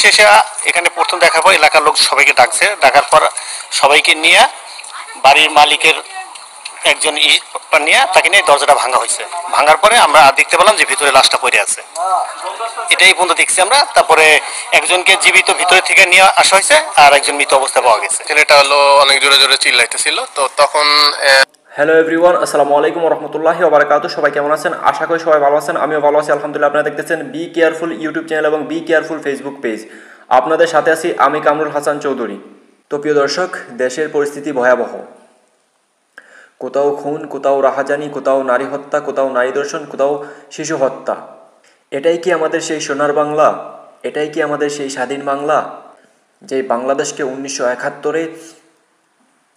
Police এসে এখানে প্রথম দেখার পর এলাকার লোক সবাইকে ডাকছে, ডাকার পর সবাইকে নিয়ে বাড়ির মালিকের একজন নিয়ে তাকে নিয়ে দরজাটা ভাঙা হয়েছে। ভাঙার পরে আমরা দেখতে পেলাম যে ভিতরে লাশটা পড়ে আছে, এটাই পর্যন্ত দেখছি আমরা। তারপরে একজনকে জীবিত ভিতরে থেকে নিয়ে আসা হয়েছে আর একজন মৃত অবস্থায় পাওয়া গেছে। ছেলেটা হলো অনেক জোরে জোরে চিল্লাইতেছিল, তো তখন হ্যালো এভরিওয়ান, আসসালামু আলাইকুম রহমতুল্লাহি ওয়া বারাকাতুহু। সবাই কেমন আছেন? আশা করি সবাই ভালো আছেন, আমিও ভালো আছি আলহামদুলিল্লাহ। আপনারা দেখতেছেন বি কেয়ারফুল ইউটিউব চ্যানেল এবং বি কেয়ারফুল ফেসবুক পেজ। আপনাদের সাথে আছি আমি কামরুল হাসান চৌধুরী। তো প্রিয় দর্শক, দেশের পরিস্থিতি ভয়াবহ। কোথাও খুন, কোথাও রাহাজানি, কোথাও নারী হত্যা, কোথাও নারী ধর্ষণ, কোথাও শিশু হত্যা। এটাই কি আমাদের সেই সোনার বাংলা? এটাই কি আমাদের সেই স্বাধীন বাংলা, যে বাংলাদেশকে 1971-এ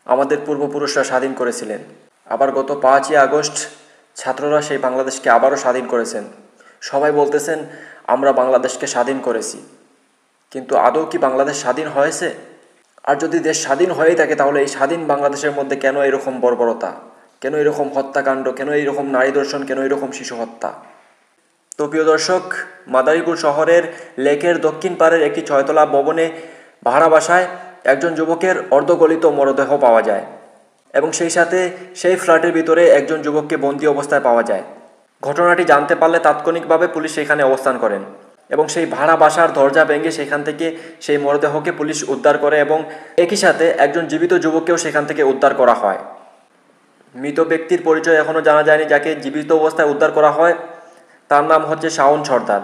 আমাদের পূর্বপুরুষরা স্বাধীন করেছিলেন? আবার গত 5ই আগস্ট ছাত্ররা সেই বাংলাদেশকে আবারও স্বাধীন করেছেন। সবাই বলতেছেন আমরা বাংলাদেশকে স্বাধীন করেছি, কিন্তু আদৌ কি বাংলাদেশ স্বাধীন হয়েছে? আর যদি দেশ স্বাধীন হয়েই থাকে, তাহলে এই স্বাধীন বাংলাদেশের মধ্যে কেন এরকম বর্বরতা, কেন এরকম হত্যাকাণ্ড, কেন এরকম নারী ধর্ষণ, কেন এরকম শিশু হত্যা? তো প্রিয় দর্শক, মাদারীপুর শহরের লেকের দক্ষিণ পাড়ের একটি 6তলা ভবনে ভাড়া বাসায় একজন যুবকের অর্ধগলিত মরদেহ পাওয়া যায় এবং সেই সাথে সেই ফ্ল্যাটের ভিতরে একজন যুবককে বন্দী অবস্থায় পাওয়া যায়। ঘটনাটি জানতে পারলে তাৎক্ষণিকভাবে পুলিশ সেখানে অবস্থান করেন এবং সেই ভাড়া বাসার দরজা ভেঙে সেখান থেকে সেই মরদেহকে পুলিশ উদ্ধার করে এবং একই সাথে একজন জীবিত যুবককেও সেখান থেকে উদ্ধার করা হয়। মৃত ব্যক্তির পরিচয় এখনও জানা যায়নি। যাকে জীবিত অবস্থায় উদ্ধার করা হয় তার নাম হচ্ছে শাওন সর্দার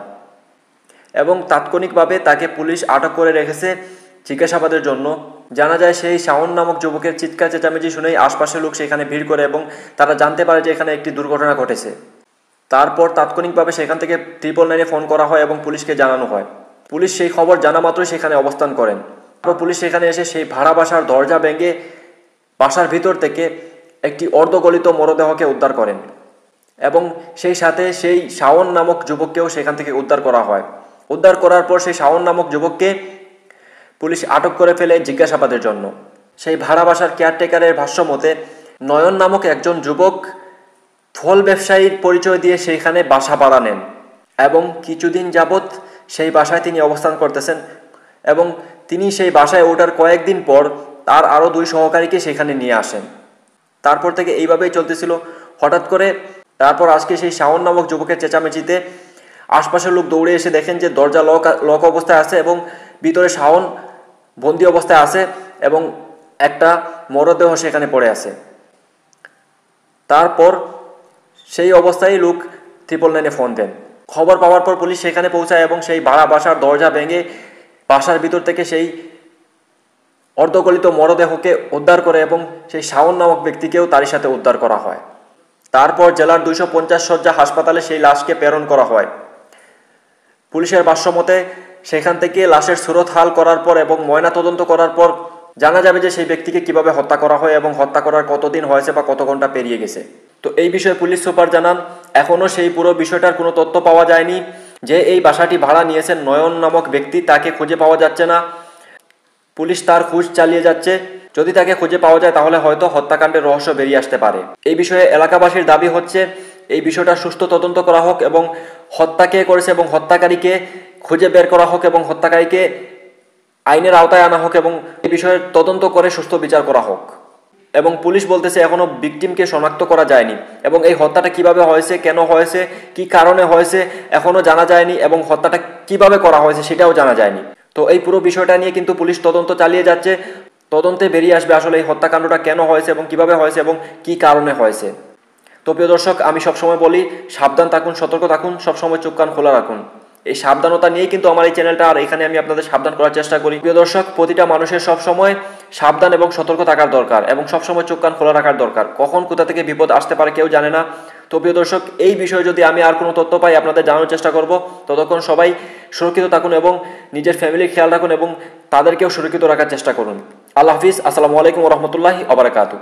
এবং তাৎক্ষণিকভাবে তাকে পুলিশ আটক করে রেখেছে জিজ্ঞাসাবাদের জন্য। জানা যায় সেই শাওন নামক যুবকের চিৎকার চেঁচামেচি শুনেই আশপাশের লোক সেখানে ভিড় করে এবং তারা জানতে পারে যে এখানে একটি দুর্ঘটনা ঘটেছে। তারপর তাৎক্ষণিকভাবে সেখান থেকে 999-এ ফোন করা হয় এবং পুলিশকে জানানো হয়। পুলিশ সেই খবর জানা মাত্রই সেখানে অবস্থান করেন। তারপর পুলিশ সেখানে এসে সেই ভাড়া বাসার দরজা ভেঙে বাসার ভিতর থেকে একটি অর্ধগলিত মরদেহকে উদ্ধার করেন এবং সেই সাথে সেই শাওন নামক যুবককেও সেখান থেকে উদ্ধার করা হয়। উদ্ধার করার পর সেই শাওন নামক যুবককে পুলিশ আটক করে ফেলে জিজ্ঞাসাবাদের জন্য। সেই ভাড়া বাসার কেয়ারটেকারের ভাষ্য মতে নয়ন নামক একজন যুবক ফল ব্যবসায়ীর পরিচয় দিয়ে সেইখানে বাসা ভাড়া নেন এবং কিছুদিন যাবৎ সেই বাসায় তিনি অবস্থান করতেছেন এবং তিনি সেই বাসায় ওঠার কয়েকদিন পর তার আরও 2 সহকারীকে সেখানে নিয়ে আসেন। তারপর থেকে এইভাবেই চলতেছিল। হঠাৎ করে তারপর আজকে সেই শাওন নামক যুবকের চেঁচামেচিতে আশপাশের লোক দৌড়ে এসে দেখেন যে দরজা লক অবস্থায় আছে এবং ভিতরে শাওন বন্দী অবস্থায় আছে এবং একটা মরদেহ সেখানে পড়ে আছে। তারপর সেই অবস্থায় লোক 999-এ ফোন দেন। খবর পাওয়ার পর পুলিশ সেখানে পৌঁছায় এবং সেই ভাড়া বাসার দরজা ভেঙে বাসার ভিতর থেকে সেই অর্ধগলিত মরদেহকে উদ্ধার করে এবং সেই শাওন নামক ব্যক্তিকেও তারই সাথে উদ্ধার করা হয়। তারপর জেলার 250 শয্যা হাসপাতালে সেই লাশকে প্রেরণ করা হয়। পুলিশের ভাষ্য মতে সেখান থেকে লাশের সুরত হাল করার পর এবং ময়না তদন্ত করার পর জানা যাবে যে সেই ব্যক্তিকে কিভাবে হত্যা করা হয় এবং হত্যা করার কতদিন হয়েছে বা কত ঘন্টা পেরিয়ে গেছে। তো এই বিষয়ে পুলিশ সুপার জানান এখনও সেই পুরো বিষয়টার কোনো তথ্য পাওয়া যায়নি। যে এই বাসাটি ভাড়া নিয়েছেন নয়ন নামক ব্যক্তি, তাকে খুঁজে পাওয়া যাচ্ছে না। পুলিশ তার খোঁজ চালিয়ে যাচ্ছে। যদি তাকে খুঁজে পাওয়া যায় তাহলে হয়তো হত্যাকাণ্ডের রহস্য বেরিয়ে আসতে পারে। এই বিষয়ে এলাকাবাসীর দাবি হচ্ছে এই বিষয়টা সুষ্ঠু তদন্ত করা হোক এবং হত্যা কে করেছে এবং হত্যাকারীকে খুঁজে বের করা হোক এবং হত্যাকারীকে আইনের আওতায় আনা হোক এবং এই বিষয়ে তদন্ত করে সুষ্ঠু বিচার করা হোক। এবং পুলিশ বলতেছে এখনও ভিকটিমকে শনাক্ত করা যায়নি এবং এই হত্যাটা কিভাবে হয়েছে, কেন হয়েছে, কি কারণে হয়েছে এখনও জানা যায়নি এবং হত্যাটা কিভাবে করা হয়েছে সেটাও জানা যায়নি। তো এই পুরো বিষয়টা নিয়ে কিন্তু পুলিশ তদন্ত চালিয়ে যাচ্ছে। তদন্তে বেরিয়ে আসবে আসলে এই হত্যাকাণ্ডটা কেন হয়েছে এবং কিভাবে হয়েছে এবং কি কারণে হয়েছে। তো প্রিয় দর্শক, আমি সবসময় বলি সাবধান থাকুন, সতর্ক থাকুন, সবসময় চোখ কান খোলা রাখুন। এই সাবধানতা নিয়েই কিন্তু আমার এই চ্যানেলটা, আর এখানে আমি আপনাদের সাবধান করার চেষ্টা করি। প্রিয় দর্শক, প্রতিটা মানুষের সবসময় সাবধান এবং সতর্ক থাকার দরকার এবং সবসময় চোখ কান খোলা রাখার দরকার। কখন কোথা থেকে বিপদ আসতে পারে কেউ জানে না। তো প্রিয় দর্শক, এই বিষয়ে যদি আমি আর কোনো তথ্য পাই আপনাদের জানানোর চেষ্টা করব। ততক্ষণ সবাই সুরক্ষিত থাকুন এবং নিজের ফ্যামিলির খেয়াল রাখুন এবং তাদেরকেও সুরক্ষিত রাখার চেষ্টা করুন। আল্লাহ হাফিজ। আসসালামু আলাইকুম রহমতুল্লাহি ওয়া বারাকাতুহু।